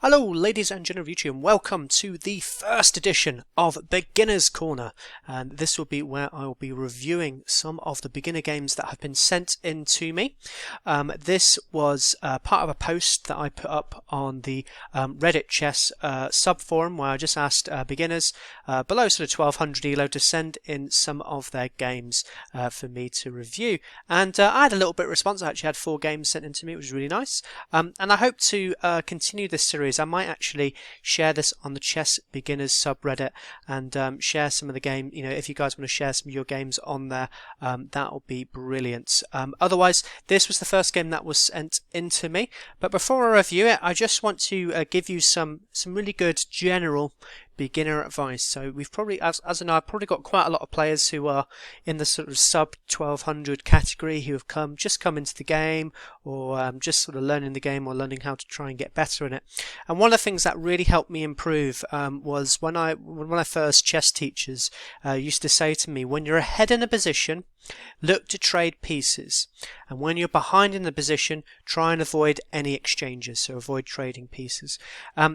Hello ladies and gentlemen of YouTube, and welcome to the first edition of Beginner's Corner, and this will be where I will be reviewing some of the beginner games that have been sent in to me. This was part of a post that I put up on the Reddit chess sub-forum, where I just asked beginners below sort of 1200 ELO to send in some of their games for me to review, and I had a little bit of response. I actually had 4 games sent in to me, which was really nice, and I hope to continue this series. I might actually share this on the Chess Beginners subreddit and share some of the game. If you guys want to share some of your games on there, that'll be brilliant. Otherwise, this was the first game that was sent into me. But before I review it, I just want to give you some really good general beginner advice. So we've probably, as I know, I've probably got quite a lot of players who are in the sort of sub 1200 category who have just come into the game, or just sort of learning the game, or learning how to try and get better in it. And one of the things that really helped me improve was when my first chess teachers used to say to me, when you're ahead in a position, look to trade pieces, and when you're behind in the position, try and avoid any exchanges, so avoid trading pieces.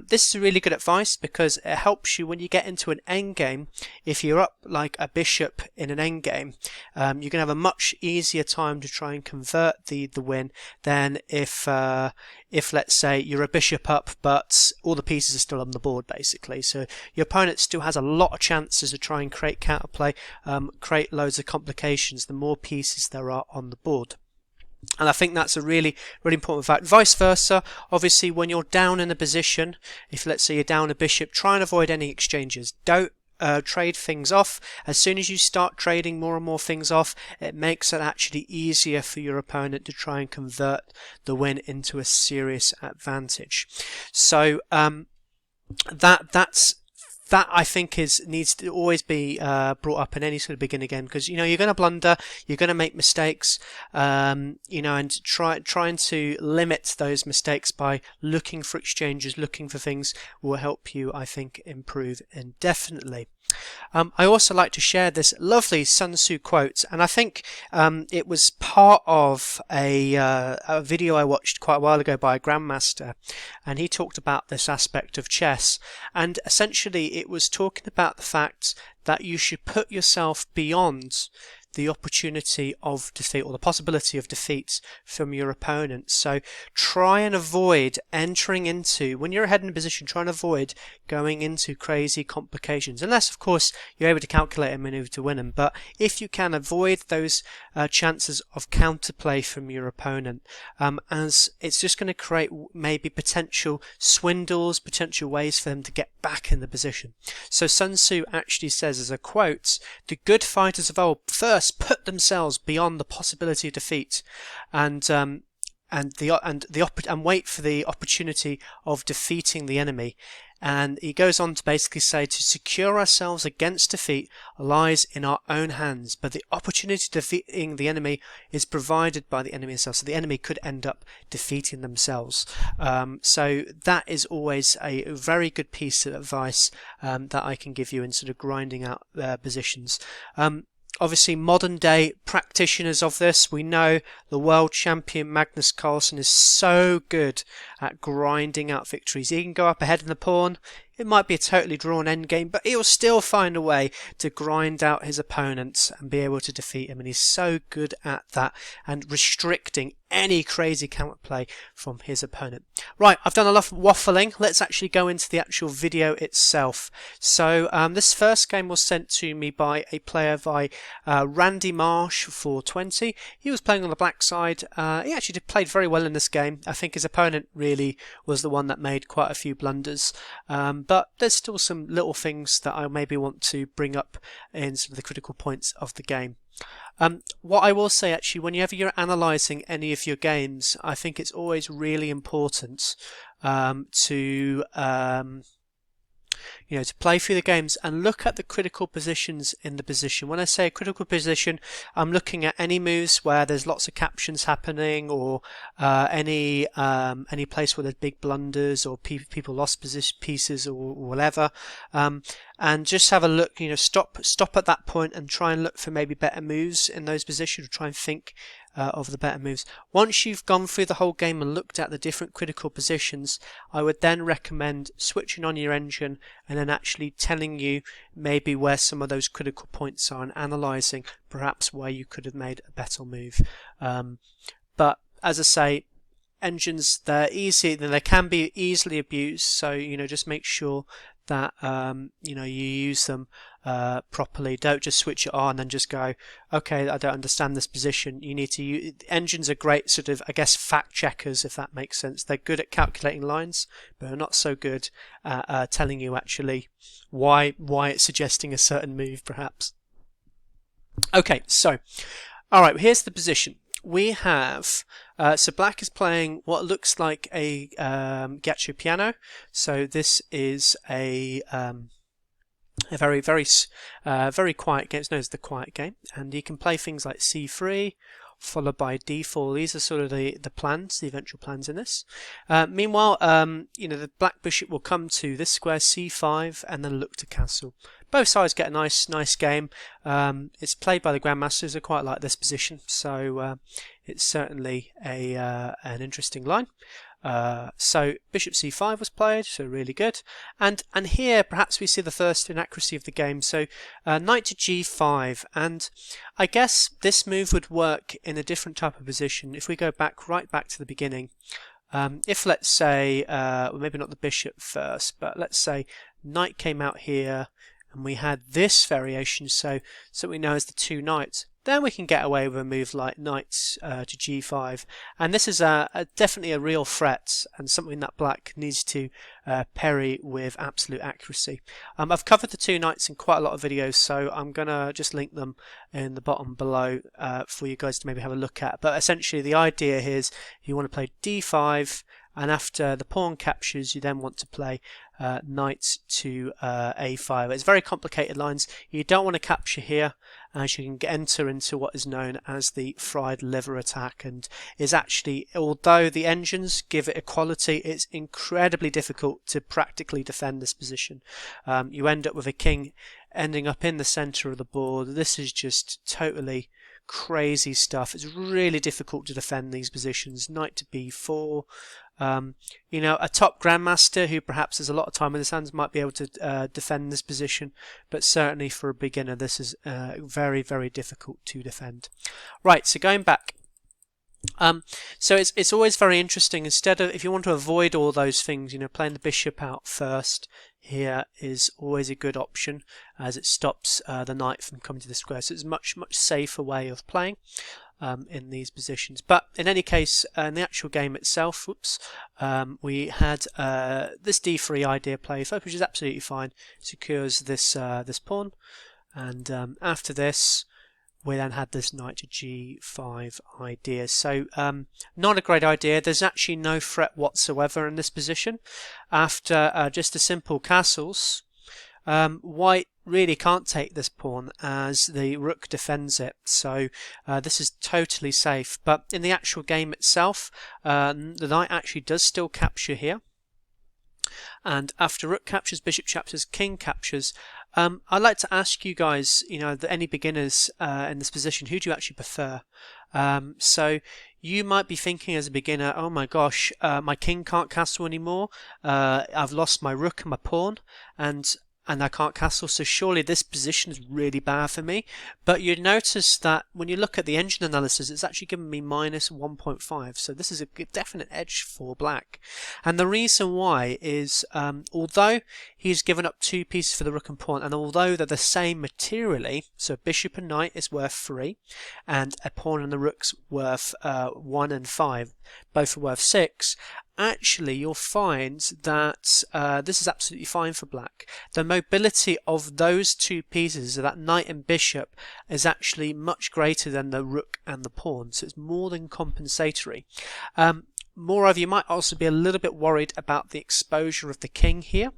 This is really good advice because it helps you when you get into an endgame. If you're up like a bishop in an endgame, you're going to have a much easier time to try and convert the win than if let's say you're a bishop up but all the pieces are still on the board, basically. So your opponent still has a lot of chances to try and create counterplay, create loads of complications the more pieces there are on the board. And I think that's a really important fact. Vice versa, obviously, when you're down in a position, if let's say you're down a bishop, try and avoid any exchanges. Don't trade things off. As soon as you start trading more and more things off, it makes it actually easier for your opponent to try and convert the win into a serious advantage. So that I think needs to always be brought up in any sort of beginner game, because you're going to blunder, you're going to make mistakes, and trying to limit those mistakes by looking for exchanges, looking for things, will help you, I think, improve indefinitely. I also like to share this lovely Sun Tzu quote, and I think it was part of a video I watched quite a while ago by a grandmaster, and he talked about this aspect of chess, and essentially it was talking about the fact that you should put yourself beyond the opportunity of defeat, or the possibility of defeat from your opponent. So try and avoid entering into, when you're ahead in a position, try and avoid going into crazy complications, unless of course you're able to calculate a maneuver to win them. But if you can, avoid those chances of counterplay from your opponent, as it's just going to create maybe potential swindles, potential ways for them to get back in the position. So Sun Tzu actually says, as a quote, "The good fighters of old first put themselves beyond the possibility of defeat, and wait for the opportunity of defeating the enemy." And he goes on to basically say, to secure ourselves against defeat lies in our own hands, but the opportunity of defeating the enemy is provided by the enemy itself. So the enemy could end up defeating themselves. So that is always a very good piece of advice that I can give you in sort of grinding out positions. Obviously, modern day practitioners of this, we know the world champion Magnus Carlsen is so good at grinding out victories. He can go up ahead in the pawn. It might be a totally drawn endgame, but he'll still find a way to grind out his opponents and be able to defeat him. And he's so good at that, and restricting any crazy counterplay from his opponent. Right, I've done a lot of waffling. Let's actually go into the actual video itself. So this first game was sent to me by a player by Randy Marsh 420. He was playing on the black side. He actually played very well in this game. I think his opponent really was the one that made quite a few blunders. But there's still some little things that I maybe want to bring up in some of the critical points of the game. What I will say, actually, whenever you're analysing any of your games, I think it's always really important to play through the games and look at the critical positions in the position. When I say a critical position, I'm looking at any moves where there's lots of captions happening, or any place where there's big blunders, or people lost pieces or whatever. And just have a look, stop at that point and try and look for maybe better moves in those positions, or try and think of the better moves. Once you've gone through the whole game and looked at the different critical positions, I would then recommend switching on your engine and then actually telling you maybe where some of those critical points are and analysing perhaps where you could have made a better move. But as I say, engines, they can be easily abused, so just make sure that you use them properly. Don't just switch it on and just go, okay, I don't understand this position. You need to use engines are great sort of, I guess, fact checkers, if that makes sense. They're good at calculating lines, but are not so good at telling you actually why it's suggesting a certain move, perhaps. Okay, so all right, here's the position. We have so black is playing what looks like a Ghiaccio Piano. So this is a very quiet game. It's known as the quiet game, and you can play things like c3 followed by d4. These are sort of the plans, the eventual plans in this. Meanwhile, the black bishop will come to this square c5 and then look to castle. Both sides get a nice game. It's played by the grandmasters. I quite like this position, so it's certainly an interesting line. So bishop c5 was played, so really good. And here perhaps we see the first inaccuracy of the game. So knight to g5, and I guess this move would work in a different type of position. If we go right back to the beginning, if let's say, well, maybe not the bishop first, but let's say knight came out here, and we had this variation, so we know as the two knights, then we can get away with a move like knight to g5, and this is definitely a real threat and something that black needs to parry with absolute accuracy. I've covered the two knights in quite a lot of videos, so I'm gonna just link them in the bottom below for you guys to maybe have a look at. But essentially the idea here is you want to play d5, and after the pawn captures, you then want to play knight to a5. It's very complicated lines. You don't want to capture here, as you can enter into what is known as the fried liver attack, and is actually, although the engines give it equality, it's incredibly difficult to practically defend this position. You end up with a king ending up in the center of the board. This is just totally crazy stuff. It's really difficult to defend these positions. Knight to b4. A top grandmaster who perhaps has a lot of time in his hands might be able to defend this position, but certainly for a beginner this is very difficult to defend. Right, so going back, so it's always very interesting. Instead of, if you want to avoid all those things, playing the bishop out first here is always a good option, as it stops the knight from coming to the square. So it's a much safer way of playing in these positions. But in any case, in the actual game itself, we had this d3 idea played, which is absolutely fine. Secures this pawn, and after this we then had this knight to g5 idea. So not a great idea. There's actually no threat whatsoever in this position. After just a simple castles, white really can't take this pawn as the rook defends it, so this is totally safe. But in the actual game itself, the knight actually does still capture here, and after rook captures, bishop captures, king captures. I'd like to ask you guys, any beginners in this position, who do you actually prefer? So you might be thinking as a beginner, oh my gosh, my king can't castle anymore, I've lost my rook and my pawn, and I can't castle, so surely this position is really bad for me. But you'd notice that when you look at the engine analysis, it's actually given me minus 1.5, so this is a definite edge for black. And the reason why is, although he's given up 2 pieces for the rook and pawn, and although they're the same materially, so bishop and knight is worth 3, and a pawn and the rook's worth 1 and 5, both are worth 6, actually you'll find that this is absolutely fine for black. The mobility of those 2 pieces, of that knight and bishop, is actually much greater than the rook and the pawn, so it's more than compensatory. Moreover, you might also be a little bit worried about the exposure of the king here.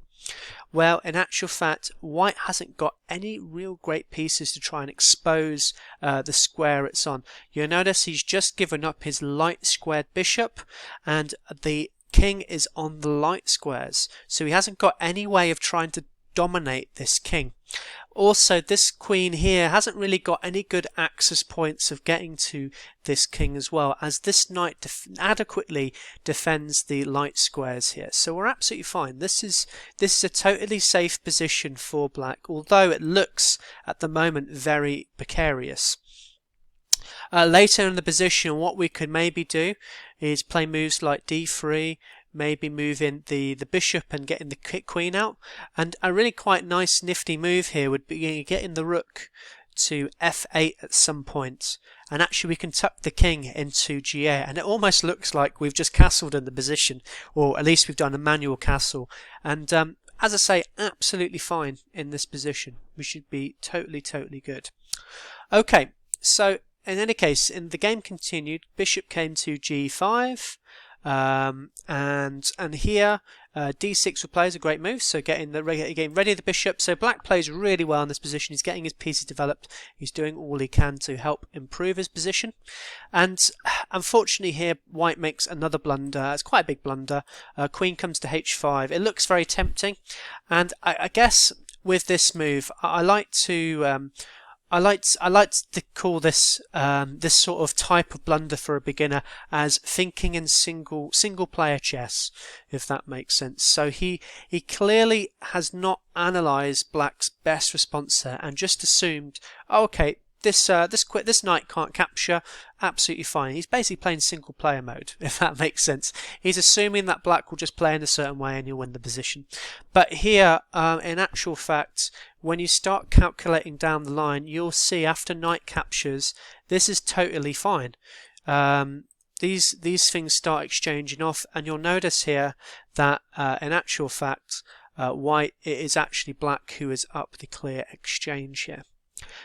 Well, in actual fact, white hasn't got any real great pieces to try and expose the square it's on. You'll notice he's just given up his light squared bishop, and the king is on the light squares, so he hasn't got any way of trying to dominate this king. Also, this queen here hasn't really got any good access points of getting to this king as well, as this knight adequately defends the light squares here. So we're absolutely fine. This is a totally safe position for black, although it looks at the moment very precarious. Later in the position, what we could maybe do is play moves like d3, maybe move in the bishop and getting the queen out. And a really quite nice nifty move here would be getting the rook to f8 at some point, and actually we can tuck the king into g8, and it almost looks like we've just castled in the position, or at least we've done a manual castle. And as I say, absolutely fine in this position. We should be totally good. Okay, so in any case, the game continued. Bishop came to g5, and here d6 would play as a great move, so getting ready the bishop. So black plays really well in this position. He's getting his pieces developed. He's doing all he can to help improve his position. And unfortunately here, white makes another blunder. It's quite a big blunder. Queen comes to h5. It looks very tempting, and I guess with this move, I like to call this this sort of type of blunder for a beginner as thinking in single player chess, if that makes sense. So he clearly has not analysed black's best response there and just assumed, oh, okay, this knight can't capture, absolutely fine. He's basically playing single player mode, if that makes sense. He's assuming that black will just play in a certain way and he'll win the position. But here, in actual fact, when you start calculating down the line, you'll see after knight captures, this is totally fine. These things start exchanging off, and you'll notice here that in actual fact, white, it is actually black who is up the clear exchange here.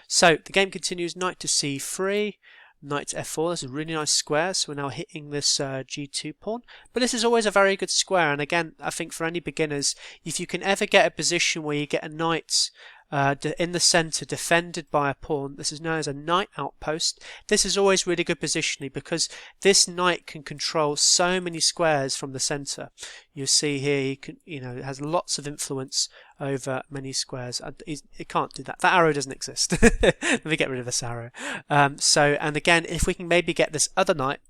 So the game continues. Knight to c3, knight to f4. This is a really nice square, so we're now hitting this g2 pawn. But this is always a very good square, and again, I think for any beginners, if you can ever get a position where you get a knight in the centre defended by a pawn, this is known as a knight outpost. This is always really good positioning because this knight can control so many squares from the centre. You see here, he can, it has lots of influence over many squares. It can't do that. That arrow doesn't exist. Let me get rid of this arrow. And again, if we can maybe get this other knight,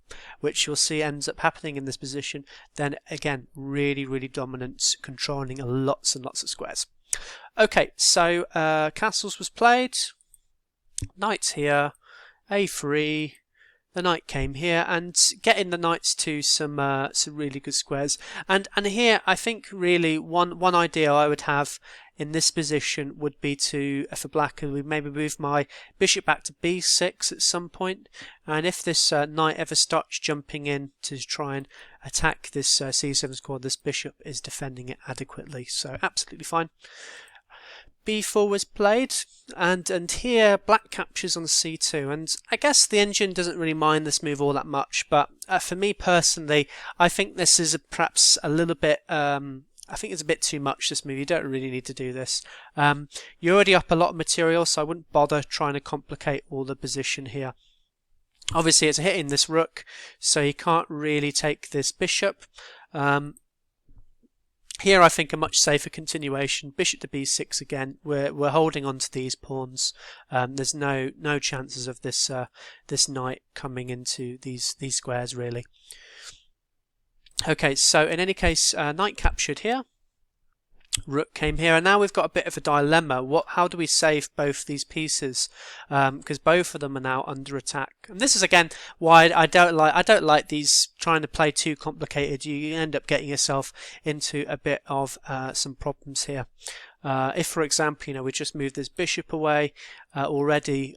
which you'll see ends up happening in this position, then again, really dominant, controlling lots and lots of squares. Okay, so castles was played. Knights here, a3. The knight came here, and getting the knights to some really good squares. And here, I think really one idea I would have in this position would be to, for black, and we maybe move my bishop back to b6 at some point. And if this knight ever starts jumping in to try and attack this c7 square, this bishop is defending it adequately. So absolutely fine. b4 was played, and here black captures on c2, and I guess the engine doesn't really mind this move all that much, but for me personally, I think this is perhaps a little bit I think it's a bit too much, this move. You don't really need to do this. You're already up a lot of material, so I wouldn't bother trying to complicate all the position here. Obviously it's hitting this rook, so you can't really take this bishop. Here I think a much safer continuation. Bishop to b6 again. We're holding on to these pawns. There's no chances of this this knight coming into these squares really. Okay, so in any case, knight captured here. Rook came here, and now we've got a bit of a dilemma. How do we save both these pieces? Because both of them are now under attack. And this is again why I don't like these trying to play too complicated. You end up getting yourself into a bit of some problems here. If, for example, we just moved this bishop away already,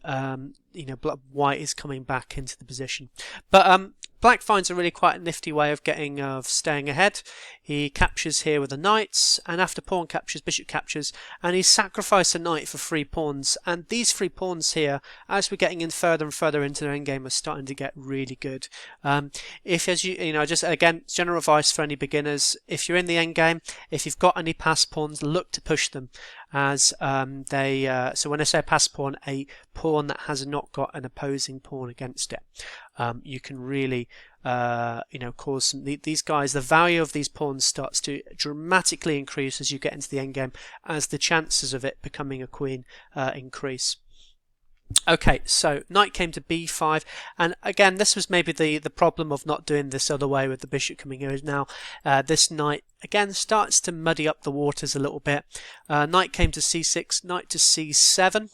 white is coming back into the position. But black finds a really quite nifty way of staying ahead. He captures here with the knights, and after pawn captures, bishop captures, and he sacrificed a knight for 3 pawns. And these 3 pawns here, as we're getting in further and further into the endgame, are starting to get really good. If, as just again, general advice for any beginners: if you're in the endgame, if you've got any passed pawns, look to push them. as so when I say pass pawn, a pawn that has not got an opposing pawn against it. You can really cause these guys, the value of these pawns starts to dramatically increase as you get into the endgame, as the chances of it becoming a queen increase. Okay, so knight came to b5, and again this was maybe the problem of not doing this other way with the bishop coming here. Is now this knight again starts to muddy up the waters a little bit. Knight came to c6, knight to c7,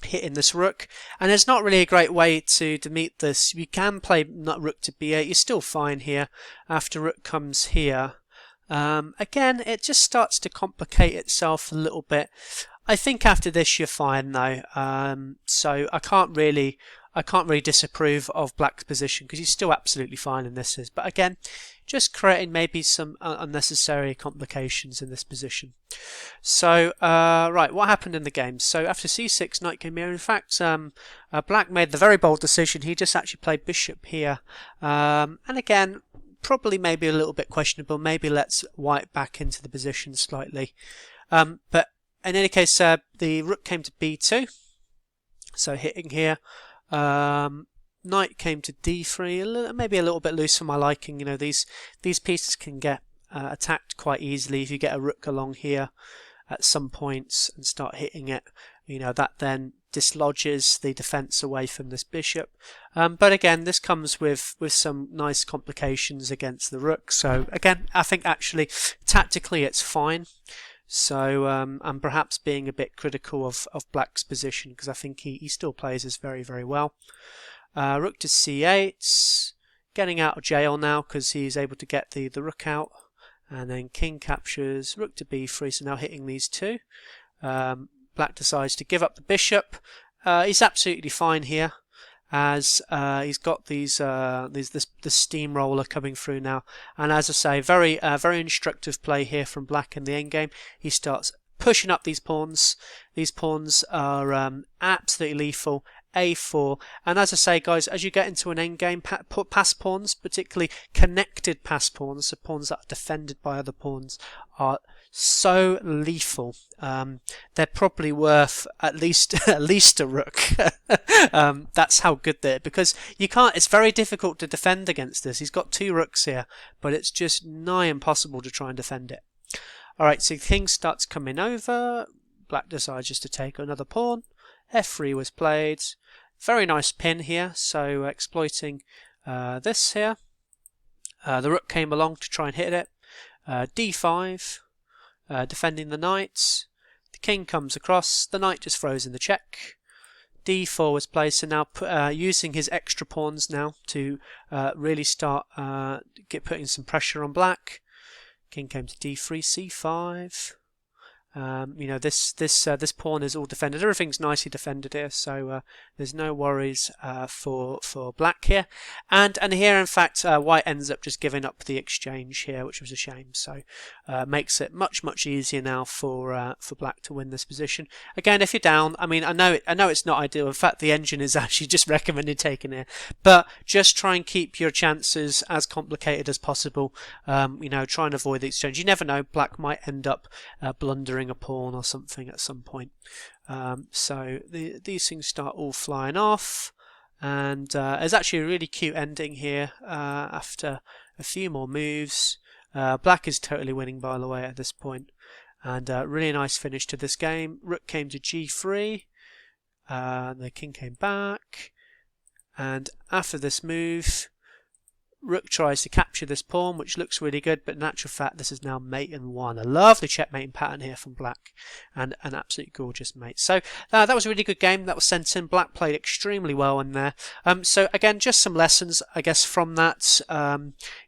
hitting this rook, and there's not really a great way to meet this. You can play rook to b8, you're still fine here. After rook comes here, again it just starts to complicate itself a little bit. I think after this you're fine though, so I can't really disapprove of black's position because he's still absolutely fine in this. But again, just creating maybe some unnecessary complications in this position. So right, what happened in the game? So after c6, knight came here. In fact, black made the very bold decision. He just actually played bishop here, and again, probably maybe a little bit questionable. Maybe lets white back into the position slightly, but in any case, the rook came to b2, so hitting here. Knight came to d3, maybe a little bit loose for my liking. You know, these pieces can get attacked quite easily if you get a rook along here at some points and start hitting it. You know, that then dislodges the defense away from this bishop. But again, this comes with some nice complications against the rook. So again, I think actually tactically it's fine. So I'm perhaps being a bit critical of black's position because I think he still plays this very, very well. Rook to c8, getting out of jail now because he's able to get the rook out, and then king captures, rook to b3, so now hitting these two. Black decides to give up the bishop. He's absolutely fine here, as he's got this steamroller coming through now, and as I say, very instructive play here from black in the endgame. He starts pushing up these pawns. These pawns are absolutely lethal. a4, and as I say, guys, as you get into an endgame, pass pawns, particularly connected pass pawns, so pawns that are defended by other pawns, are so lethal. They're probably worth at least a rook. That's how good they're, because you can't. It's very difficult to defend against this. He's got two rooks here, but it's just nigh impossible to try and defend it. All right, so king starts coming over. Black decides just to take another pawn. f3 was played. Very nice pin here, so exploiting this here. The rook came along to try and hit it. d5. Defending the knight. The king comes across, the knight just throws in the check. d4 was played, so now using his extra pawns now to really start putting some pressure on black. King came to d3, c5. You know, this pawn is all defended. Everything's nicely defended here, so there's no worries for black here. And here, in fact, white ends up just giving up the exchange here, which was a shame. So makes it much easier now for black to win this position. Again, if you're down, I mean, I know it's not ideal. In fact, the engine is actually just recommended taking here, but just try and keep your chances as complicated as possible. You know, try and avoid the exchange. You never know, black might end up blundering a pawn or something at some point. So these things start all flying off, and there's actually a really cute ending here after a few more moves. Black is totally winning, by the way, at this point, and really nice finish to this game. Rook came to g3, the king came back, and after this move, rook tries to capture this pawn, which looks really good, but in actual fact this is now mate and one. A lovely checkmating pattern here from black, and an absolutely gorgeous mate. So that was a really good game that was sent in. Black played extremely well in there. So again, just some lessons, I guess, from that.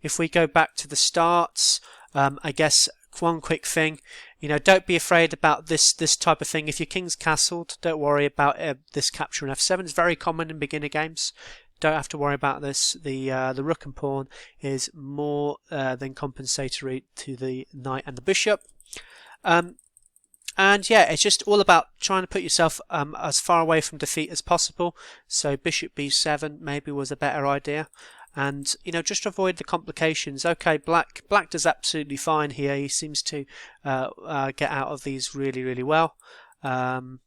If we go back to the starts, I guess one quick thing, you know, don't be afraid about this type of thing. If your king's castled, don't worry about this capture in f7. It's very common in beginner games. Don't have to worry about this. The rook and pawn is more than compensatory to the knight and the bishop. And yeah, it's just all about trying to put yourself as far away from defeat as possible. So bishop b7 maybe was a better idea. and just avoid the complications. Okay, black does absolutely fine here. He seems to get out of these really well. And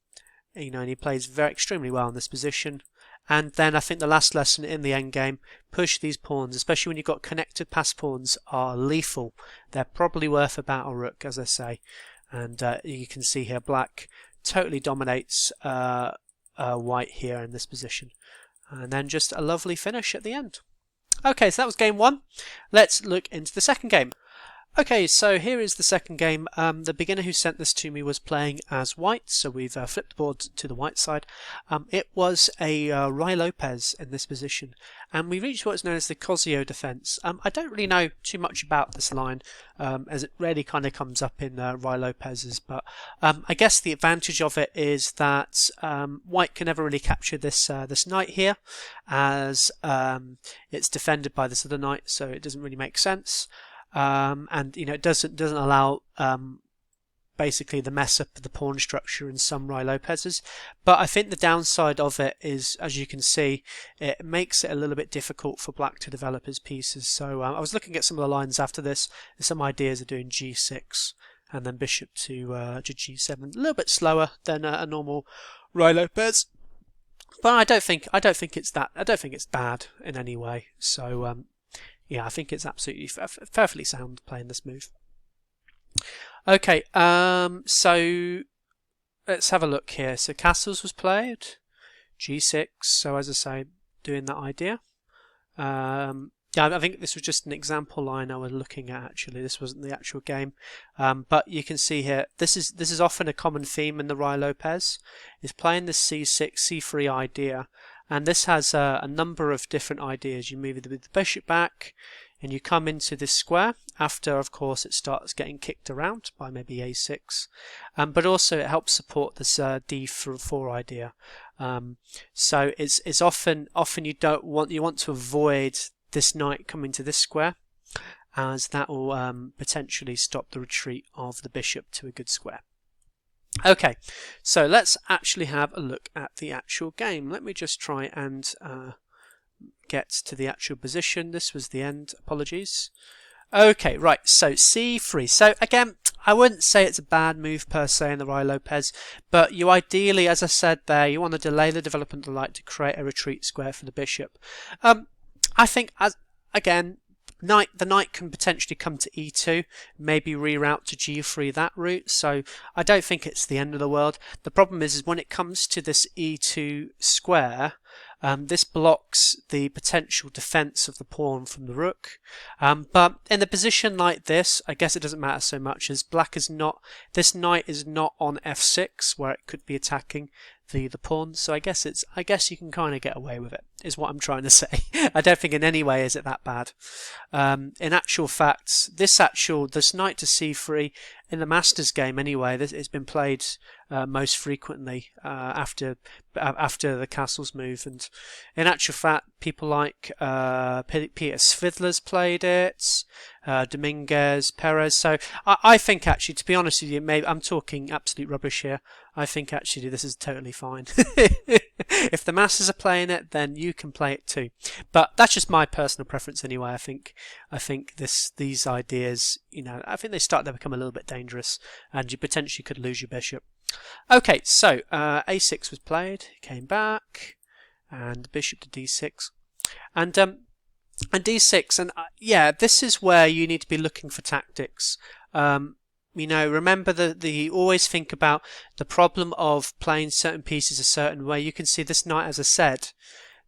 he plays extremely well in this position. And then I think the last lesson in the end game, push these pawns, especially when you've got connected pass pawns, are lethal. They're probably worth a battle rook, as I say. And you can see here, black totally dominates white here in this position. And then just a lovely finish at the end. Okay, so that was game one. Let's look into the second game. Okay, so here is the second game. The beginner who sent this to me was playing as white, so we've flipped the board to the white side. It was a Ruy Lopez in this position, and we reached what's known as the Cosio defense. I don't really know too much about this line, as it rarely kind of comes up in Ruy Lopez's, but I guess the advantage of it is that white can never really capture this this knight here, as it's defended by this other knight, so it doesn't really make sense. And it doesn't allow basically the mess up of the pawn structure in some Ruy Lopez's. But I think the downside of it is, as you can see, it makes it a little bit difficult for black to develop his pieces. So I was looking at some of the lines after this. There's some ideas of doing g6 and then bishop to g7, a little bit slower than a normal Ruy Lopez. But I don't think it's bad in any way. So yeah, I think it's absolutely perfectly sound playing this move. Okay, so let's have a look here. So castles was played, g6. So as I say, doing that idea. Yeah, I think this was just an example line I was looking at. Actually, this wasn't the actual game, but you can see here. This is often a common theme in the Ruy Lopez. Is playing this c6, c3 idea. And this has a number of different ideas. You move the bishop back and you come into this square after, of course, it starts getting kicked around by maybe a6. But also it helps support this d4 idea. So it's often you want to avoid this knight coming to this square, as that will potentially stop the retreat of the bishop to a good square. Okay, so let's actually have a look at the actual game. Let me just try and get to the actual position. This was the end, apologies. Okay, right, so c3. So again, I wouldn't say it's a bad move per se in the Ruy Lopez, but you ideally, as I said there, you want to delay the development of the light to create a retreat square for the bishop. I think, again, the knight can potentially come to e2, maybe reroute to g3 that route, so I don't think it's the end of the world. The problem is when it comes to this e2 square, this blocks the potential defense of the pawn from the rook. But in a position like this, I guess it doesn't matter so much, as this knight is not on f6 where it could be attacking the pawn. So I guess you can kind of get away with it, is what I'm trying to say. I don't think in any way is it that bad. In actual fact, this knight to c3 in the Masters game anyway, it's been played most frequently after the castles move, and in actual fact, people like Peter Svidler's played it, Dominguez, Perez. So I think actually, to be honest with you, maybe I'm talking absolute rubbish here. I think actually this is totally fine. If the Masters are playing it, then you can play it too. But that's just my personal preference anyway. I think these ideas, I think they start to become a little bit dangerous, and you potentially could lose your bishop. Okay, so a6 was played, came back, and bishop to d6, and d6, and yeah, this is where you need to be looking for tactics. Remember always think about the problem of playing certain pieces a certain way. You can see this knight, as I said,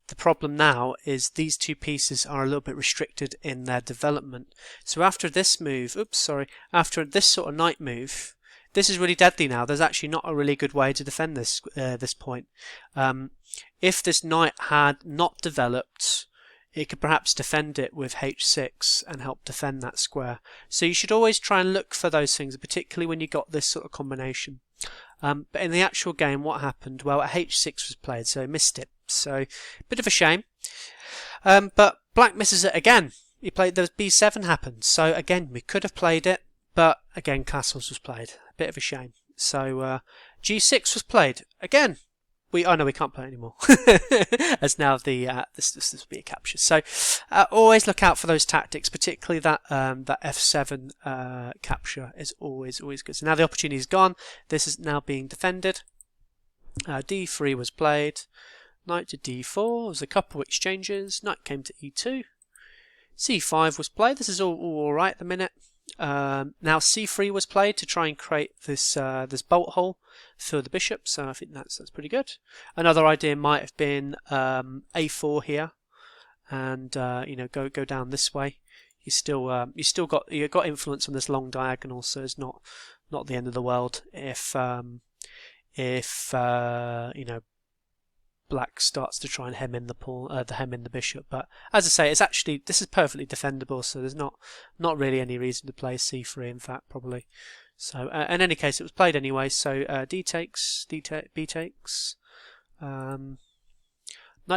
the problem now is these two pieces are a little bit restricted in their development. So after this move, after this sort of knight move, this is really deadly now. There's actually not a really good way to defend this point. If this knight had not developed, it could perhaps defend it with h6 and help defend that square. So you should always try and look for those things, particularly when you got this sort of combination. But in the actual game, what happened? Well, h6 was played, so he missed it. So, a bit of a shame. But black misses it again. He played, the b7 happened. So again, we could have played it, but again, castles was played. A bit of a shame. So g6 was played. Again, Oh no, we can't play anymore. As now this will be a capture. So always look out for those tactics, particularly that that F7 capture is always good. So now the opportunity is gone. This is now being defended. D3 was played. Knight to D4. There's a couple of exchanges. Knight came to E2. C5 was played. This is all right at the minute. Now C3 was played to try and create this this bolt hole for the bishop, so I think that's pretty good. Another idea might have been A4 here, and you know, go down this way. You still got influence on this long diagonal, so it's not the end of the world if you know, Black starts to try and hem in the pawn, hem in the bishop. But as I say, it's actually, this is perfectly defendable, so there's not really any reason to play C3. In fact, probably. So in any case, it was played anyway. So D takes, B takes. Knight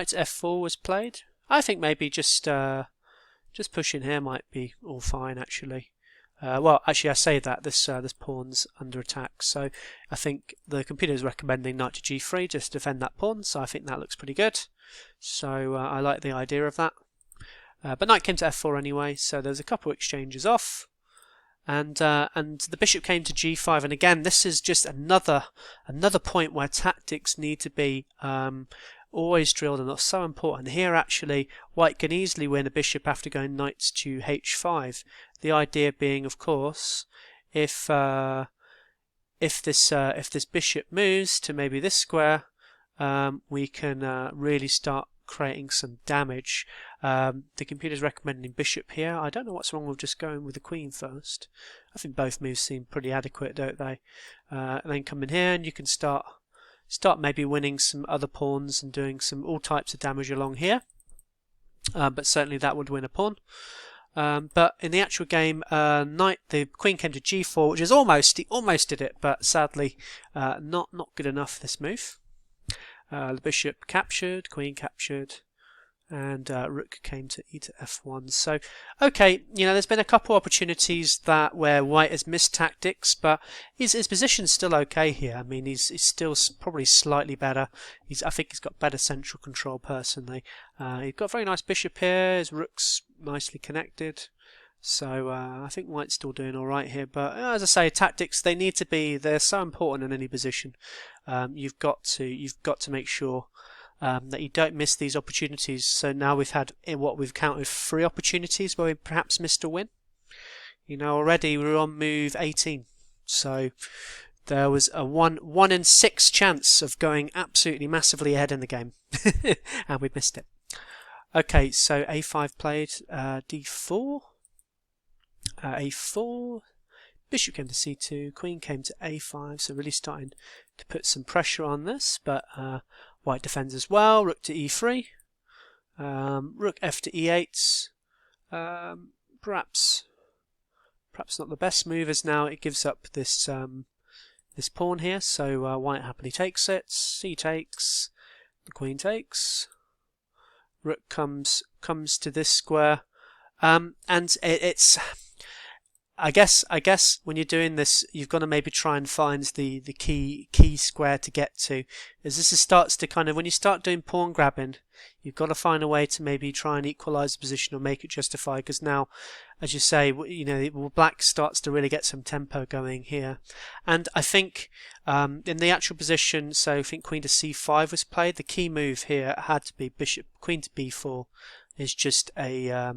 to F4 was played. I think maybe just pushing here might be all fine actually. Well, actually, I say that this pawn's under attack, so I think the computer is recommending knight to G3 just to defend that pawn. So I think that looks pretty good. So I like the idea of that. But knight came to F4 anyway, so there's a couple of exchanges off, and the bishop came to G5. And again, this is just another point where tactics need to be always drilled, and that's so important. Here actually white can easily win a bishop after going knight to H5. The idea being, of course, if this bishop moves to maybe this square, we can really start creating some damage. The computer's recommending bishop here. I don't know what's wrong with just going with the queen first. I think both moves seem pretty adequate, don't they? And then come in here and you can start maybe winning some other pawns and doing all types of damage along here. But certainly that would win a pawn. But in the actual game, the queen came to G4, which is he almost did it, but sadly not good enough, this move. The bishop captured, queen captured, and rook came to E to F1. So, okay, you know, there's been a couple opportunities where white has missed tactics, but his position's still okay here. I mean, he's still probably slightly better. I think he's got better central control personally. He's got a very nice bishop here. His rook's nicely connected. So I think white's still doing all right here. But as I say, tactics, they're so important in any position. You've got to make sure that you don't miss these opportunities. So now we've had what we've counted 3 opportunities where we perhaps missed a win. You know, already we're on move 18. So there was a 1 in 6 chance of going absolutely massively ahead in the game, and we missed it. Okay, so A5 played, D4, A4. Bishop came to C2, queen came to A5, so really starting to put some pressure on this, but white defends as well. Rook to E3, rook F to E8. Perhaps not the best move, as now it gives up this this pawn here. So white happily takes it. C takes, the queen takes. Rook comes to this square, and it's. I guess when you're doing this, you've got to maybe try and find the key square to get to, as this starts to kind of, when you start doing pawn grabbing, you've got to find a way to maybe try and equalize the position or make it justify. Because now, as you say, you know, black starts to really get some tempo going here, and I think in the actual position, so I think queen to C5 was played. The key move here had to be queen to B4 is just a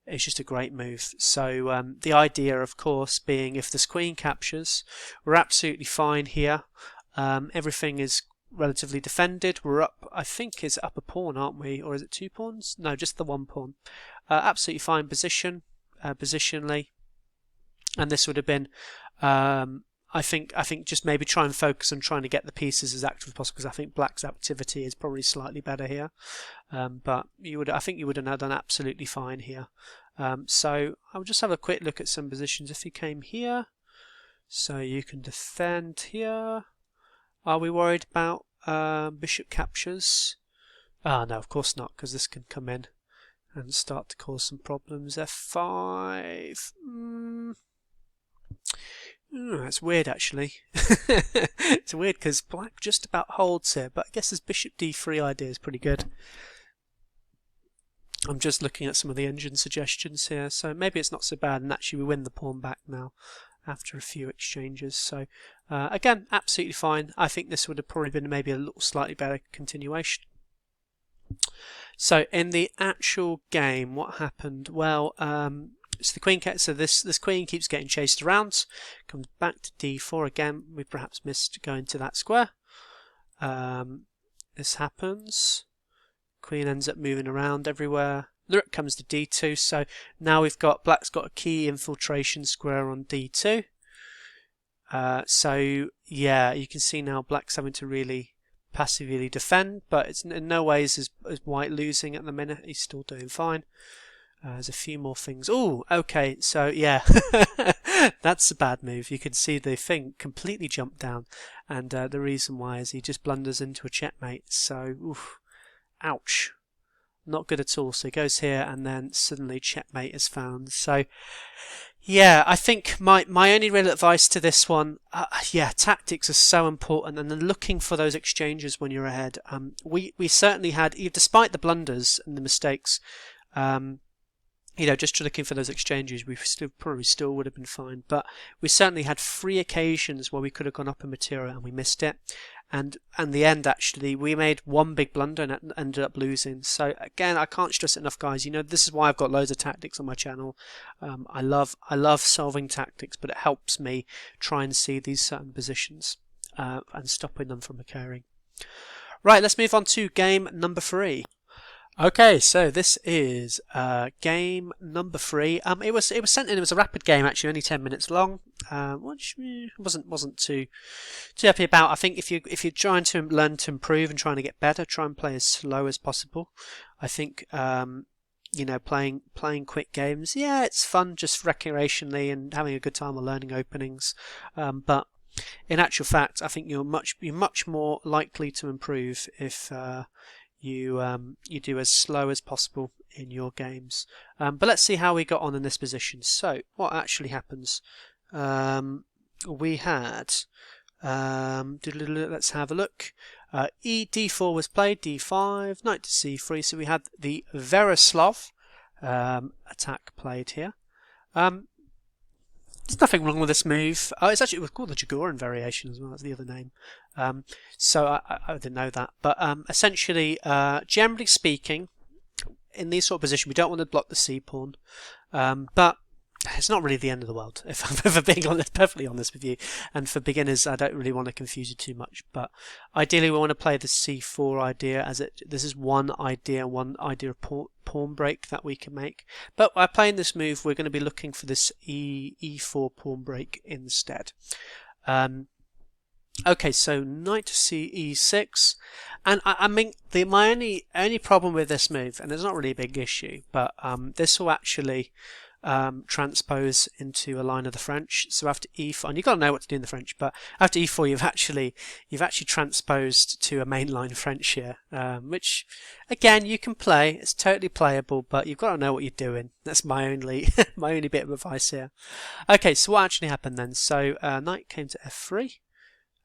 it's just a great move. So the idea, of course, being if this queen captures, we're absolutely fine here. Everything is relatively defended. We're up, I think, is up a pawn, aren't we? Or is it 2 pawns? No, just the 1 pawn. Absolutely fine position, positionally. And this would have been, I think just maybe try and focus on trying to get the pieces as active as possible, because I think black's activity is probably slightly better here. But I think you would have done absolutely fine here. So I'll just have a quick look at some positions. If you came here, so you can defend here. Are we worried about bishop captures? No, of course not, because this can come in and start to cause some problems. F5. Oh, that's weird, actually. It's weird because black just about holds here, but I guess this bishop d3 idea is pretty good. I'm just looking at some of the engine suggestions here, so maybe it's not so bad, and actually we win the pawn back now after a few exchanges. So again, absolutely fine. I think this would have probably been maybe a little slightly better continuation. So in the actual game, what happened? Well, so the queen, so this queen keeps getting chased around, comes back to d4 again. We perhaps missed going to that square. This happens. Queen ends up moving around everywhere. The rook comes to d2, so now we've got black's got a key infiltration square on d2. So yeah, you can see now black's having to really passively defend, but it's in no ways as white losing at the minute. He's still doing fine. There's a few more things. Oh, okay, so yeah, that's a bad move. You can see the thing completely jump down, and the reason why is he just blunders into a checkmate. So, oof, ouch, not good at all. So he goes here, and then suddenly checkmate is found. So, yeah, I think my only real advice to this one, yeah, tactics are so important, and then looking for those exchanges when you're ahead. We certainly had, despite the blunders and the mistakes, you know, just looking for those exchanges, we probably still would have been fine. But we certainly had 3 occasions where we could have gone up in material and we missed it. And the end, actually, we made one big blunder and ended up losing. So again, I can't stress it enough, guys. You know, this is why I've got loads of tactics on my channel. I love solving tactics, but it helps me try and see these certain positions and stopping them from occurring. Right, let's move on to game number 3. Okay, so this is game number 3. It was sent in. It was a rapid game, actually, only 10 minutes long, which wasn't too happy about. I think if you're trying to learn to improve and trying to get better, try and play as slow as possible. I think you know, playing quick games, yeah, it's fun just recreationally and having a good time on learning openings, but in actual fact, I think you're much more likely to improve if you do as slow as possible in your games. But let's see how we got on in this position. So what actually happens? We had let's have a look. d4 was played, d5, knight to c3. So we had the Veroslav attack played here. There's nothing wrong with this move. It was called the Jagoran variation as well. That's the other name. So I didn't know that. But essentially, generally speaking, in these sort of positions, we don't want to block the c-pawn. But it's not really the end of the world, if I'm ever being perfectly honest with you. And for beginners, I don't really want to confuse you too much. But ideally, we want to play the c4 idea as this is one idea of pawn break that we can make. But by playing this move, we're going to be looking for this e4 pawn break instead. Okay, so knight to e6, and I mean my only problem with this move, and it's not really a big issue, but this will actually transpose into a line of the French. So after e4, and you've got to know what to do in the French, but after e4 you've actually transposed to a mainline French here, which again you can play, it's totally playable, but you've got to know what you're doing. That's my only my only bit of advice here. Okay, so what actually happened then? So knight came to f3.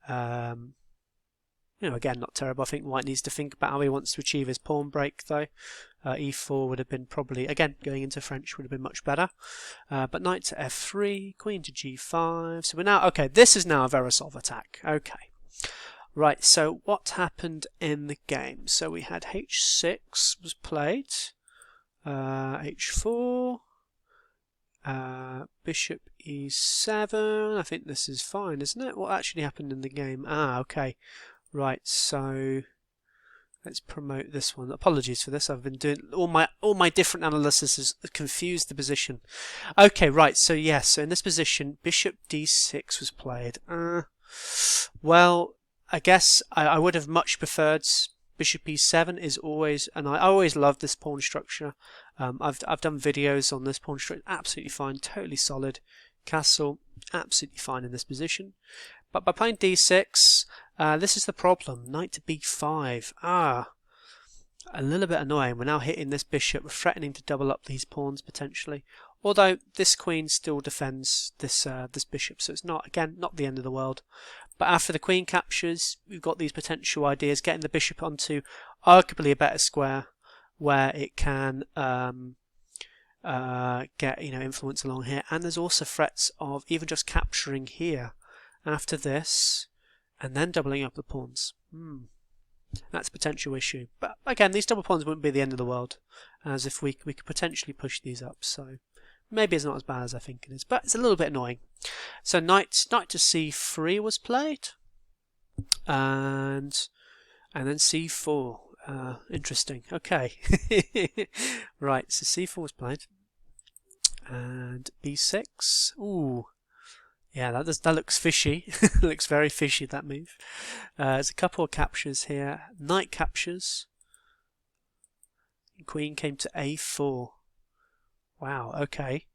You know, again, not terrible. I think white needs to think about how he wants to achieve his pawn break, though. e4 would have been probably, again, going into French would have been much better. But knight to f3, queen to g5. So we're now, okay, this is now a Veroslav attack. Okay. Right, so what happened in the game? So we had h6 was played, h4, bishop e7. I think this is fine, isn't it? What actually happened in the game? Okay. Right, so let's promote this one. Apologies for this. I've been doing all my different analysis has confused the position. Okay, right. So yes, so in this position, bishop d6 was played. Well, I guess I would have much preferred bishop e7 is always, and I always love this pawn structure. I've done videos on this pawn structure. Absolutely fine, totally solid. Castle, absolutely fine in this position. But by playing d6, this is the problem. Knight to b5. A little bit annoying. We're now hitting this bishop. We're threatening to double up these pawns potentially. Although this queen still defends this this bishop, so it's not, again, not the end of the world. But after the queen captures, we've got these potential ideas, getting the bishop onto arguably a better square where it can get influence along here. And there's also threats of even just capturing here after this and then doubling up the pawns. That's a potential issue. But again, these double pawns wouldn't be the end of the world, as if we could potentially push these up. So maybe it's not as bad as I think it is, but it's a little bit annoying. So knight to c3 was played, and then c4. Interesting. Okay. Right, so c4 was played, and b6. Ooh, yeah, that looks fishy. Looks very fishy, that move. There's a couple of captures here. Knight captures. Queen came to a4. Wow, okay.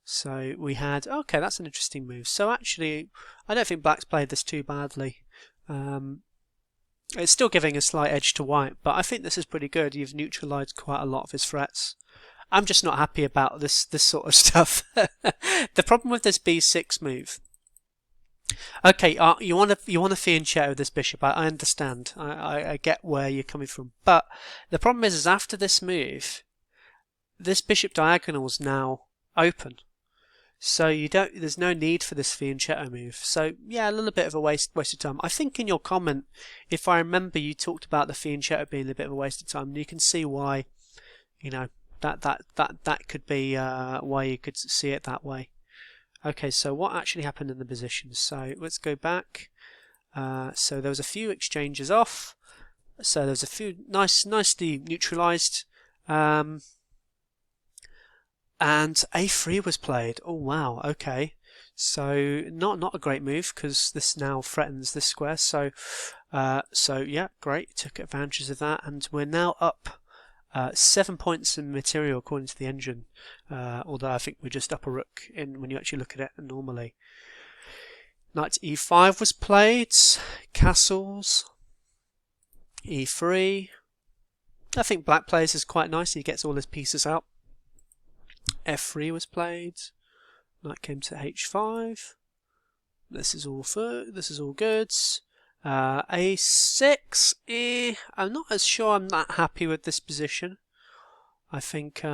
So we had, okay, that's an interesting move. So actually, I don't think black's played this too badly. It's still giving a slight edge to white, but I think this is pretty good. You've neutralised quite a lot of his threats. I'm just not happy about this sort of stuff. The problem with this b6 move. Okay, you want to fianchetto this bishop. I understand. I get where you're coming from, but the problem is after this move, this bishop diagonal is now open. So there's no need for this fianchetto move. So yeah, a little bit of a waste of time. I think in your comment, if I remember, you talked about the fianchetto being a bit of a waste of time. And you can see why, that could be why you could see it that way. Okay, so what actually happened in the positions? So let's go back. So there was a few exchanges off. So there was a few nicely neutralized. And a3 was played. Oh wow, okay. So not a great move because this now threatens this square. So yeah, great. Took advantage of that, and we're now up 7 points in material according to the engine. Although I think we're just up a rook in when you actually look at it normally. Knight to e5 was played. Castles. e3. I think black plays is quite nice. He gets all his pieces out. f3 was played. Knight came to h5. This is all good. A6. I'm not as sure I'm that happy with this position. I think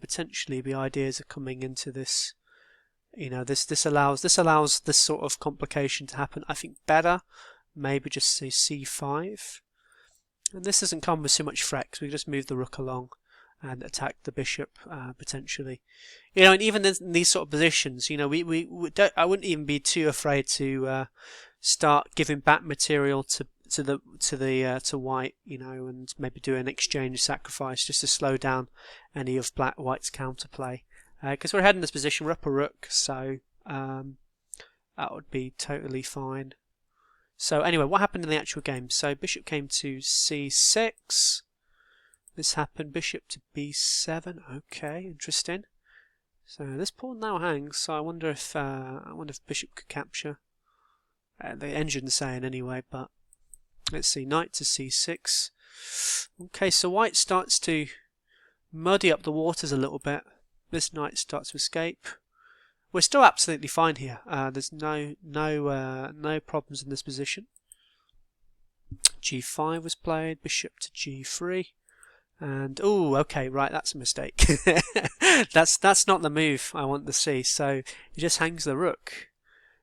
potentially the ideas are coming into this. This allows this sort of complication to happen. I think better maybe just say c5. And this doesn't come with so much threat because we just move the rook along and attack the bishop potentially. And even in these sort of positions, I wouldn't even be too afraid to start giving back material to white, and maybe do an exchange sacrifice just to slow down any of white's counterplay. Because we're heading this position, we're up a rook, so that would be totally fine. So anyway, what happened in the actual game? So bishop came to c6. This happened, bishop to b7. Okay, interesting. So this pawn now hangs. So I wonder if bishop could capture. The engine's saying anyway, but let's see. Knight to c6. Okay, so white starts to muddy up the waters a little bit. This knight starts to escape. We're still absolutely fine here. There's no problems in this position. g5 was played. Bishop to g3. And okay, right, that's a mistake. That's not the move I want to see. So he just hangs the rook.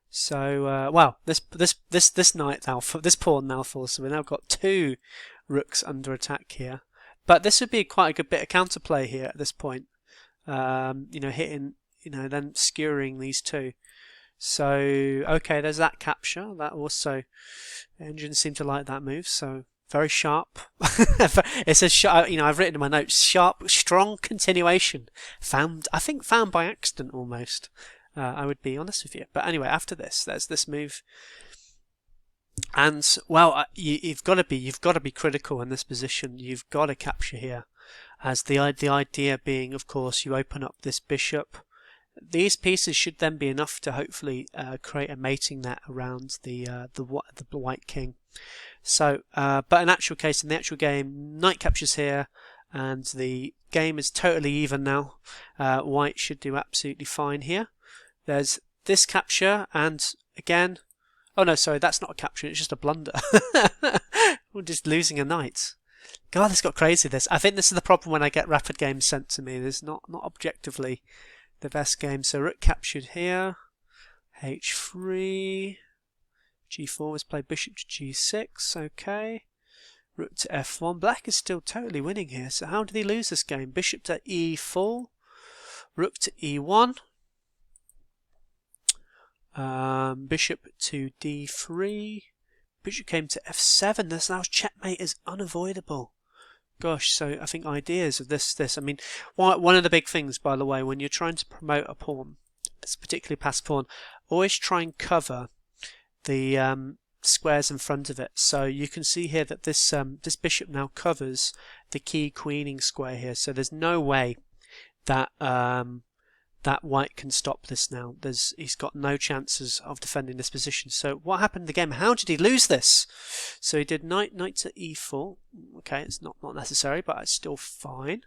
So wow, this pawn now falls. So we've now got two rooks under attack here. But this would be quite a good bit of counterplay here at this point. Hitting, then skewering these two. So okay, there's that capture. That also, engines seem to like that move. So. Very sharp. It says, I've written in my notes, sharp, strong continuation. Found by accident almost. I would be honest with you. But anyway, after this, there's this move. And, well, you've got to be critical in this position. You've got to capture here. As the idea being, of course, you open up this bishop. These pieces should then be enough to hopefully create a mating net around the white king. So, but in the actual game, knight captures here. and the game is totally even now. White should do absolutely fine here. There's this capture, and again, oh no, sorry, that's not a capture, it's just a blunder. We're just losing a knight. God, this got crazy, this. I think this is the problem when I get rapid games sent to me. There's not objectively the best game. So rook captured here. H3. G4 was played, bishop to G6. Okay. Rook to F1. Black is still totally winning here. So how did he lose this game? Bishop to E4. Rook to E1. Bishop to D3. Bishop came to F7. This now checkmate is unavoidable. Gosh, so I think ideas of this. I mean, one of the big things, by the way, when you're trying to promote a pawn, it's particularly passed pawn, always try and cover the squares in front of it. So you can see here that this bishop now covers the key queening square here. So there's no way that that white can stop this now. He's got no chances of defending this position. So what happened in the game? How did he lose this? So he did knight to e4. Okay, it's not necessary, but it's still fine.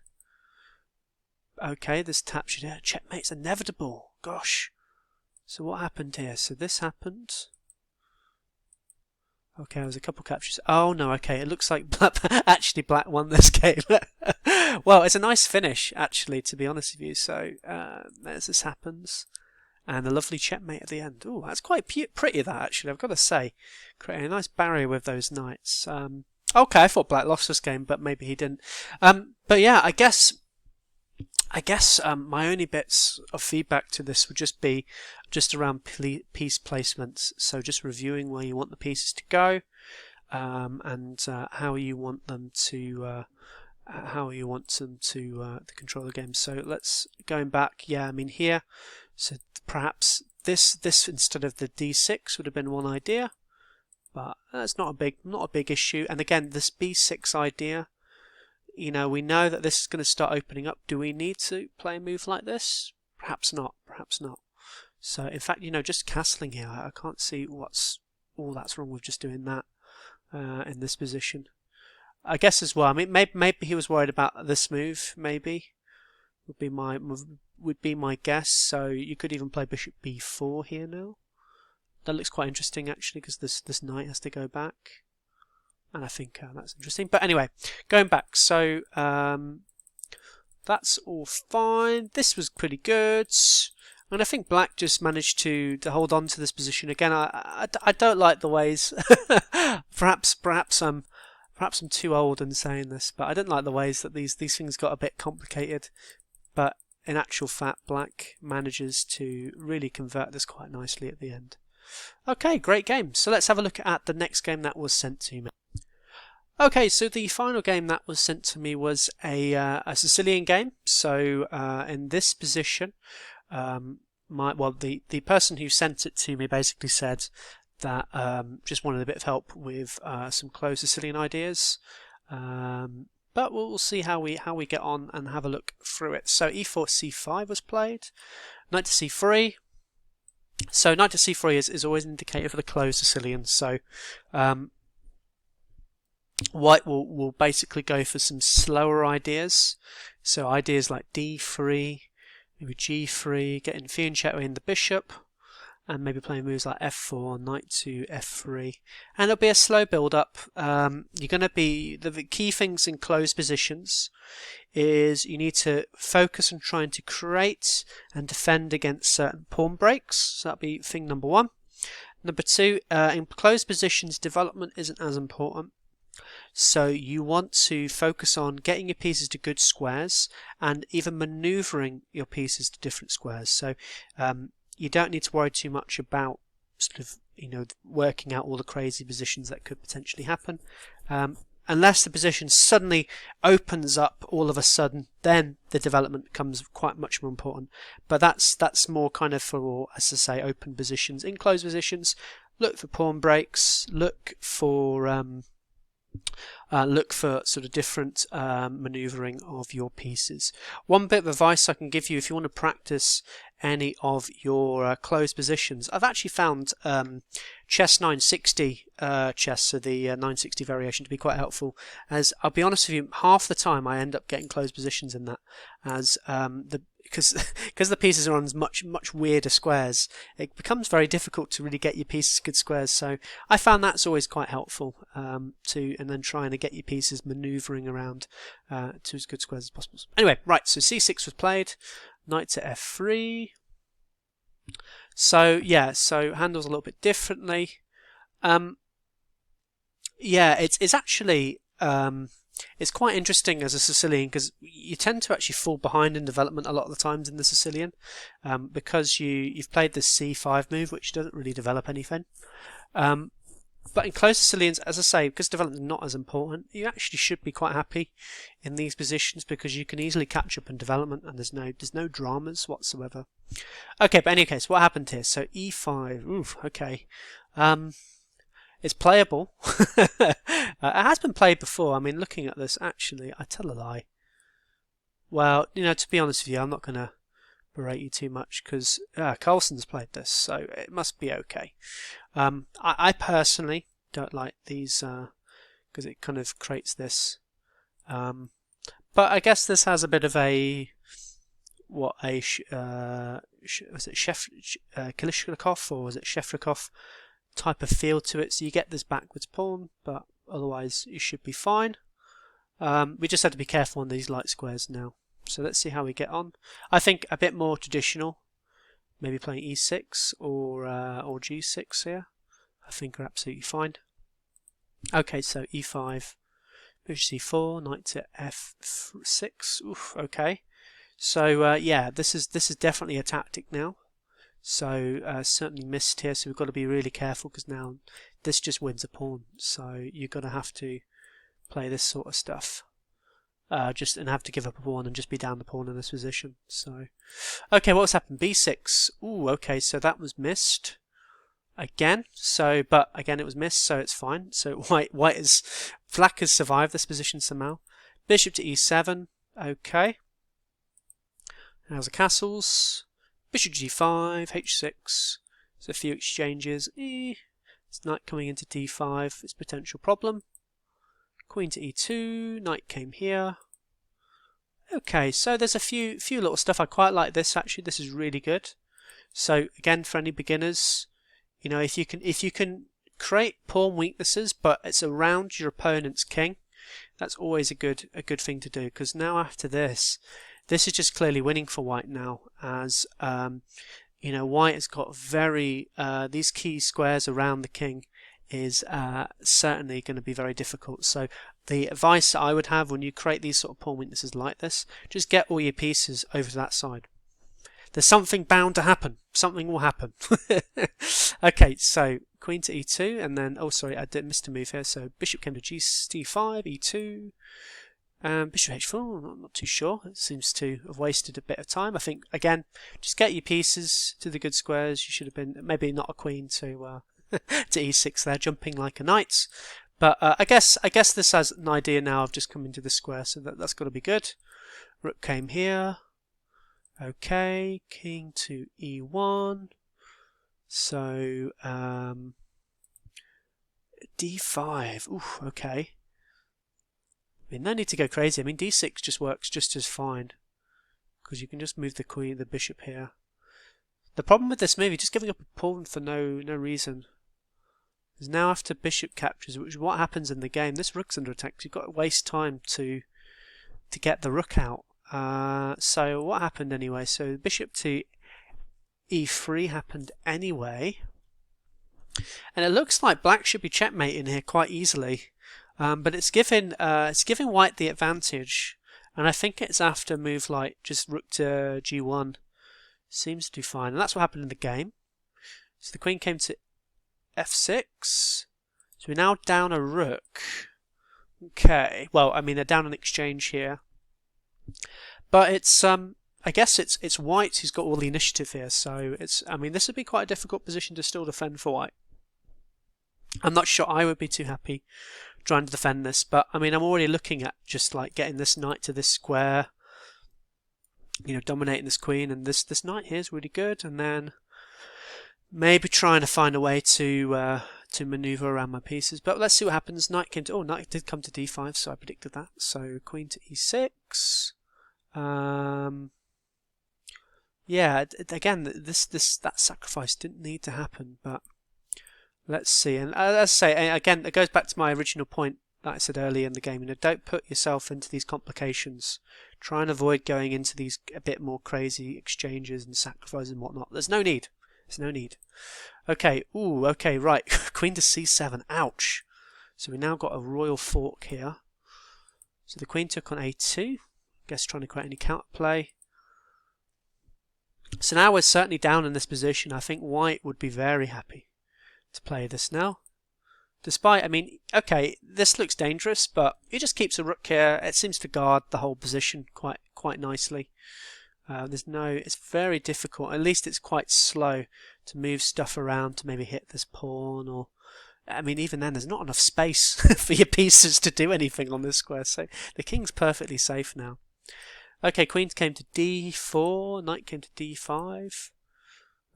Okay, this tap should checkmate's inevitable. Gosh. So what happened here? So this happened. Okay, there was a couple captures. Oh no, okay, it looks like actually black won this game. Well, it's a nice finish, actually, to be honest with you. So as this happens, and a lovely checkmate at the end. Oh, that's quite pretty, that, actually, I've got to say. Creating a nice barrier with those knights. Okay, I thought black lost this game, but maybe he didn't. But yeah, I guess my only bits of feedback to this would just be around piece placements. So just reviewing where you want the pieces to go, and how you want them to control the game. So let's going back. Yeah, I mean here. So perhaps this instead of the d6 would have been one idea, but that's not a big issue. And again, this b6 idea. You know, we know that this is going to start opening up. Do we need to play a move like this? Perhaps not. Perhaps not. So, in fact, you know, just castling here, I can't see what's all that's wrong with just doing that in this position. I guess as well. I mean, maybe he was worried about this move. Maybe would be my guess. So you could even play bishop b4 here now. That looks quite interesting actually, because this knight has to go back. And I think that's interesting. But anyway, going back. So that's all fine. This was pretty good. And I think black just managed to hold on to this position. Again, I don't like the ways. perhaps I'm too old in saying this, but I don't like the ways that these things got a bit complicated. But in actual fact, black manages to really convert this quite nicely at the end. Okay, great game. So let's have a look at the next game that was sent to me. Okay, so the final game that was sent to me was a Sicilian game. So in this position, the person who sent it to me basically said that just wanted a bit of help with some closed Sicilian ideas. But we'll see how we get on and have a look through it. So e4 c5 was played, knight to c3. So knight to c3 is always an indicator for the closed Sicilian. So white will basically go for some slower ideas. So ideas like d3, maybe g3, getting fianchetto in the bishop, and maybe playing moves like f4, knight to f3. And it'll be a slow build up. You're going to be the key things in closed positions is you need to focus on trying to create and defend against certain pawn breaks. So that'll be thing number one. Number two, in closed positions, development isn't as important. So you want to focus on getting your pieces to good squares and even maneuvering your pieces to different squares. So you don't need to worry too much about sort of, you know, working out all the crazy positions that could potentially happen. Unless the position suddenly opens up all of a sudden, then the development becomes quite much more important. But that's more kind of for, as I say, open positions. In closed positions, look for pawn breaks, look for sort of different maneuvering of your pieces. One bit of advice I can give you if you want to practice any of your closed positions. I've actually found chess 960 chess, so the 960 variation, to be quite helpful, as I'll be honest with you, half the time I end up getting closed positions in that, as because the pieces are on much weirder squares, it becomes very difficult to really get your pieces good squares. So I found that's always quite helpful, and then trying to get your pieces manoeuvring around to as good squares as possible. Anyway, right, so c6 was played, knight to f3. So yeah, so handles a little bit differently. Yeah, it's actually it's quite interesting as a Sicilian, because you tend to actually fall behind in development a lot of the times in the Sicilian, because you've played this c5 move, which doesn't really develop anything. But in closed Sicilians, as I say, because development is not as important, you actually should be quite happy in these positions, because you can easily catch up in development, and there's no dramas whatsoever. Okay, but in any case, what happened here? So e5. Oof. Okay. It's playable. It has been played before. I mean, looking at this, actually, I tell a lie. Well, to be honest with you, I'm not going to berate you too much, because Carlsen's played this, so it must be okay. I personally don't like these, because it kind of creates this. But I guess this has a bit of a was it Kalishnikov, or was it Shefrikov type of feel to it, so you get this backwards pawn, but otherwise you should be fine. We just have to be careful on these light squares now. So let's see how we get on. I think a bit more traditional, maybe playing e6 or g6 here, I think are absolutely fine. Okay, so e5, bishop c4, knight to f6. Oof, okay. So yeah, this is definitely a tactic now. So certainly missed here, so we've got to be really careful, because now this just wins a pawn, so you're going to have to play this sort of stuff, and have to give up a pawn and just be down the pawn in this position. So okay, what's happened? b6. Ooh, okay, so that was missed again. So but again it was missed, so it's fine. So black has survived this position somehow. Bishop to e7. Okay, how's the castles? Bishop g5, h6, there's a few exchanges. It's knight coming into d5, it's a potential problem. Queen to e2, knight came here. Okay, so there's a few little stuff. I quite like this actually. This is really good. So again, for any beginners, if you can create pawn weaknesses, but it's around your opponent's king, that's always a good thing to do. Because now after this is just clearly winning for white now, as white has got very these key squares around the king is certainly going to be very difficult. So the advice that I would have when you create these sort of pawn weaknesses like this, just get all your pieces over to that side. There's something bound to happen. Something will happen. Okay, so queen to e2, and then sorry, I missed a move here. So bishop came to d5, e2. Bishop h4, not too sure. It seems to have wasted a bit of time. I think, again, just get your pieces to the good squares. You should have been, maybe not a queen to to e6 there, jumping like a knight. But I guess this has an idea now of just coming to the square, so that's got to be good. Rook came here. Okay, king to e1. So d5. Ooh, okay. I mean, no need to go crazy. I mean, d6 just works just as fine, because you can just move the bishop here. The problem with this move, you're just giving up a pawn for no reason. Because now after bishop captures, which is what happens in the game, this rook's under attack. You've got to waste time to get the rook out. So what happened anyway? So bishop to e3 happened anyway, and it looks like black should be checkmating here quite easily. But it's giving white the advantage, and I think it's after a move like just rook to g1 seems to do fine, and that's what happened in the game. So the queen came to f6, so we're now down a rook. Okay, well, I mean they're down an exchange here, but it's I guess it's white who's got all the initiative here. So I mean this would be quite a difficult position to still defend for white. I'm not sure I would be too happy trying to defend this, but I mean I'm already looking at just like getting this knight to this square, dominating this queen, and this knight here is really good. And then maybe trying to find a way to maneuver around my pieces. But let's see what happens. Knight did come to d5, so I predicted that. So queen to e6. Yeah, again, that sacrifice didn't need to happen, but let's see. And as I say, again, it goes back to my original point that I said earlier in the game. Don't put yourself into these complications. Try and avoid going into these a bit more crazy exchanges and sacrifices and whatnot. There's no need. There's no need. Okay. Ooh. Okay. Right. Queen to c7. Ouch. So we now got a royal fork here. So the queen took on a2. I guess trying to create any counterplay. So now we're certainly down in this position. I think white would be very happy to play this now. Despite, I mean, okay, this looks dangerous, but he just keeps a rook here. It seems to guard the whole position quite nicely. It's very difficult. At least it's quite slow to move stuff around to maybe hit this pawn, or I mean, even then, there's not enough space for your pieces to do anything on this square. So the king's perfectly safe now. Okay, queen came to d4, knight came to d5.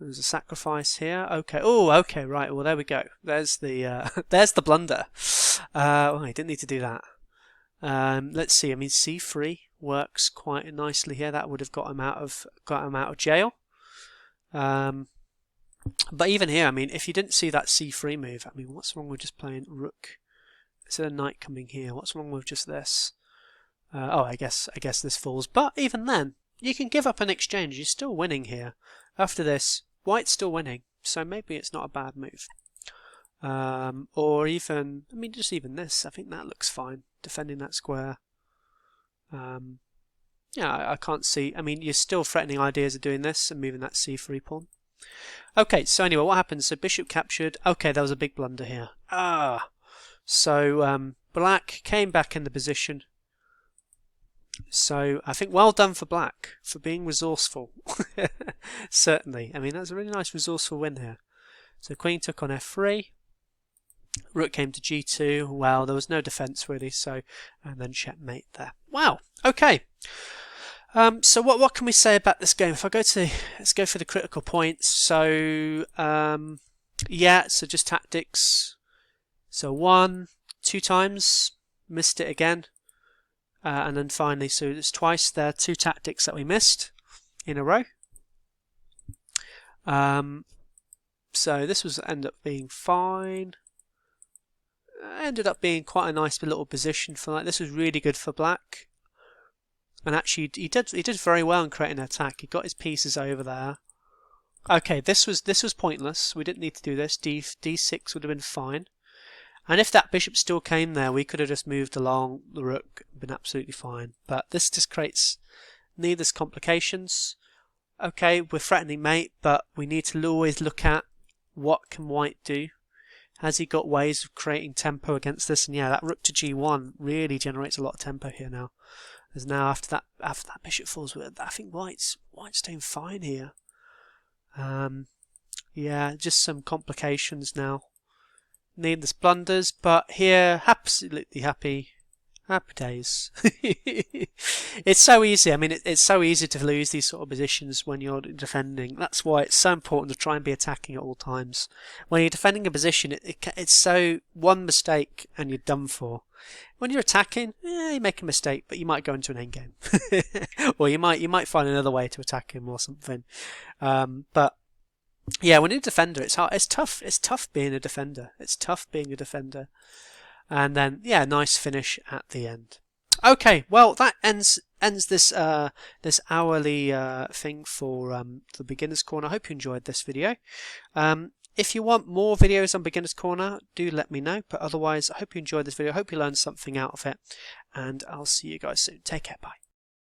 There's a sacrifice here. Okay. Oh, okay. Right. Well, there we go. There's the there's the blunder. I didn't need to do that. Let's see. I mean, c3 works quite nicely here. That would have got him out of jail. But even here, I mean, if you didn't see that c3 move, I mean, what's wrong with just playing rook instead of knight coming here? What's wrong with just this? I guess this falls. But even then, you can give up an exchange. You're still winning here. After this, white's still winning, so maybe it's not a bad move. Or even, I mean, just even this. I think that looks fine, defending that square. Yeah, I can't see. I mean, you're still threatening ideas of doing this and moving that c3 pawn. Okay, so anyway, what happens? So bishop captured. Okay, there was a big blunder here. So black came back in the position. So I think well done for black for being resourceful. Certainly. I mean, that's a really nice resourceful win here. So queen took on f3. Rook came to g2. Well, there was no defense really, so and then checkmate there. Wow. Okay. So what can we say about this game? If I let's go for the critical points. So yeah, so just tactics. So 1, 2 times, missed it again. And then finally, so it's twice there, 2 tactics that we missed in a row. So this was ended up being fine. Ended up being quite a nice little position for that. This was really good for black. And actually, he did very well in creating an attack. He got his pieces over there. Okay, this was pointless. We didn't need to do this. D6 would have been fine. And if that bishop still came there, we could have just moved along the rook and been absolutely fine. But this just creates needless complications. Okay, we're threatening mate, but we need to always look at what can white do. Has he got ways of creating tempo against this? And yeah, that rook to g1 really generates a lot of tempo here now. As now after that bishop falls, I think white's doing fine here. Yeah, just some complications now. Needless blunders, but here, absolutely happy days. It's so easy. I mean, it's so easy to lose these sort of positions when you're defending. That's why it's so important to try and be attacking at all times. When you're defending a position, it's so one mistake and you're done for. When you're attacking, you make a mistake, but you might go into an endgame, or you might find another way to attack him or something. But yeah, when you're a defender, it's hard. It's tough. It's tough being a defender. And then, yeah, nice finish at the end. Okay, well, that ends this this hourly thing for the Beginner's Corner. I hope you enjoyed this video. If you want more videos on Beginner's Corner, do let me know. But otherwise, I hope you enjoyed this video. I hope you learned something out of it. And I'll see you guys soon. Take care. Bye.